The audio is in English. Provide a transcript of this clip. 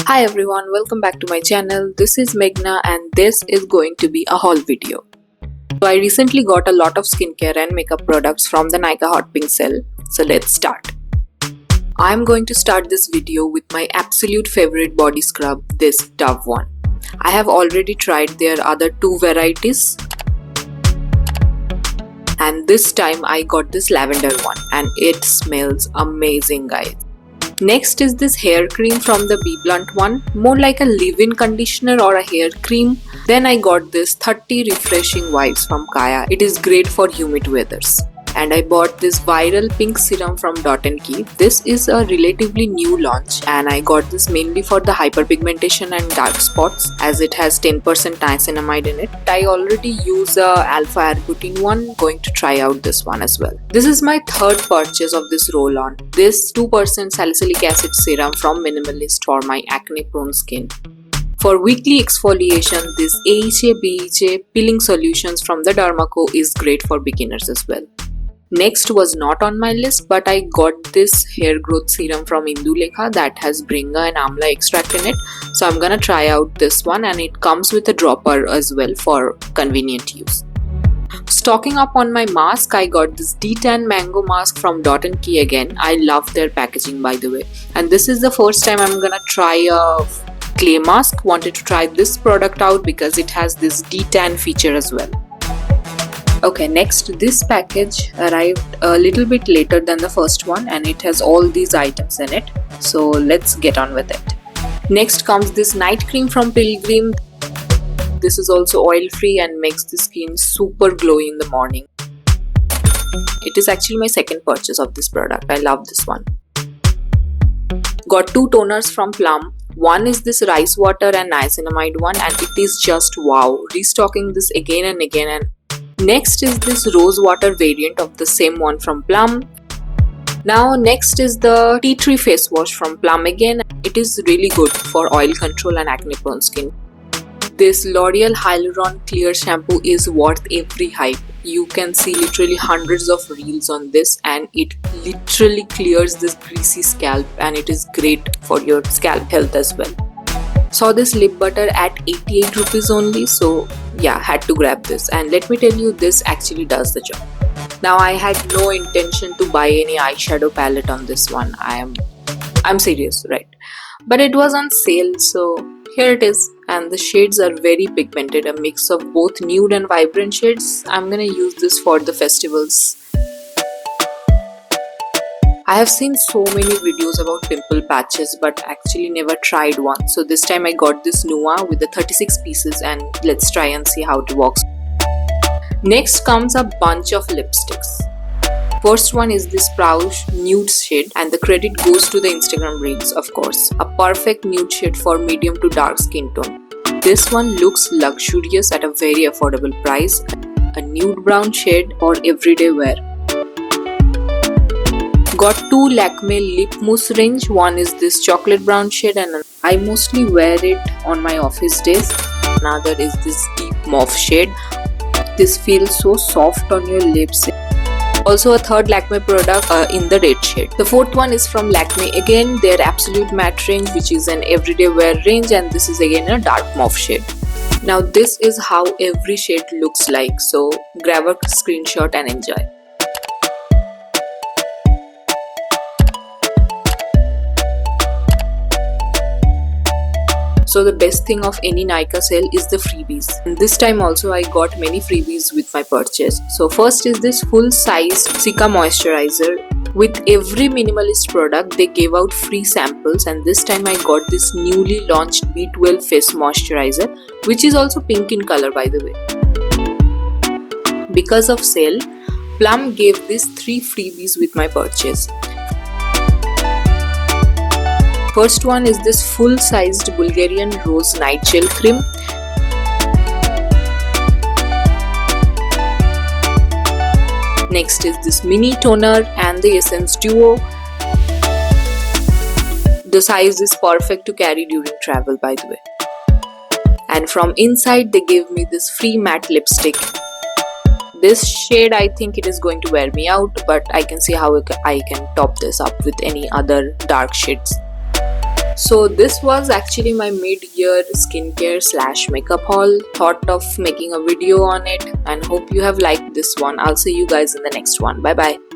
Hi everyone, welcome back to my channel. This is Meghna and this is going to be a haul video. So I recently got a lot of skincare and makeup products from the Nykaa Hot Pink Sale. So let's start. I'm going to start this video with my absolute favorite body scrub, this Dove one. I have already tried their other two varieties. And this time I got this lavender one and it smells amazing, guys. Next is this hair cream from the Be Blunt one, more like a leave-in conditioner or a hair cream. Then I got this 30 refreshing vibes from Kaya. It is great for humid weathers. And I bought this viral pink serum from Dot & Key. This is a relatively new launch and I got this mainly for the hyperpigmentation and dark spots as it has 10% niacinamide in it. I already use a alpha arbutin one, going to try out this one as well. This is my third purchase of this roll-on. This 2% salicylic acid serum from Minimalist for my acne prone skin. For weekly exfoliation, this AHA BHA peeling solutions from the Dermaco is great for beginners as well. Next was not on my list, but I got this hair growth serum from Indulekha that has Bringa and Amla extract in it. So I'm gonna try out this one and it comes with a dropper as well for convenient use. Stocking up on my mask, I got this D10 mango mask from Dot & Key again. I love their packaging, by the way. And this is the first time I'm gonna try a clay mask. Wanted to try this product out because it has this D10 feature as well. Okay, next this package arrived a little bit later than the first one and it has all these items in it. So let's get on with it. Next comes this night cream from Pilgrim. This is also oil free and makes the skin super glowy in the morning. It is actually my second purchase of this product. I love this one. Got two toners from Plum. One is this rice water and niacinamide one and it is just wow. Restocking this again and again. And next is this rose water variant of the same one from Plum. Now next is the tea tree face wash from Plum again. It is really good for oil control and acne prone skin. This L'Oreal Hyaluron Clear Shampoo is worth every hype. You can see literally hundreds of reels on this and it literally clears this greasy scalp and it is great for your scalp health as well. Saw this lip butter at 88 rupees only, so yeah, had to grab this and let me tell you, this actually does the job. Now I had no intention to buy any eyeshadow palette on this one. I'm serious, right? But it was on sale, so here it is, and the shades are very pigmented, a mix of both nude and vibrant shades. I'm gonna use this for the festivals. I have seen so many videos about pimple patches but actually never tried one. So this time I got this Nua with the 36 pieces and let's try and see how it works. Next comes a bunch of lipsticks. First one is this Proush nude shade and the credit goes to the Instagram reels, of course. A perfect nude shade for medium to dark skin tone. This one looks luxurious at a very affordable price. A nude brown shade for everyday wear. Got two Lakme lip mousse range. One is this chocolate brown shade and I mostly wear it on my office days. Another is this deep mauve shade. This feels so soft on your lips. Also a third Lakme product in the red shade. The fourth one is from Lakme again, their Absolute Matte range, which is an everyday wear range, and this is again a dark mauve shade. Now this is how every shade looks like, so grab a screenshot and enjoy. So the best thing of any Nykaa sale is the freebies. And this time also I got many freebies with my purchase. So first is this full-sized Cica moisturizer. With every minimalist product they gave out free samples and this time I got this newly launched B12 face moisturizer, which is also pink in color, by the way. Because of sale, Plum gave these 3 freebies with my purchase. First one is this full-sized Bulgarian Rose Night Gel Cream. Next is this mini toner and the Essence Duo. The size is perfect to carry during travel, by the way. And from inside they gave me this free matte lipstick. This shade, I think it is going to wear me out, but I can see how I can top this up with any other dark shades. So this was actually my mid-year skincare slash makeup haul. Thought of making a video on it and hope you have liked this one. I'll see you guys in the next one. Bye bye.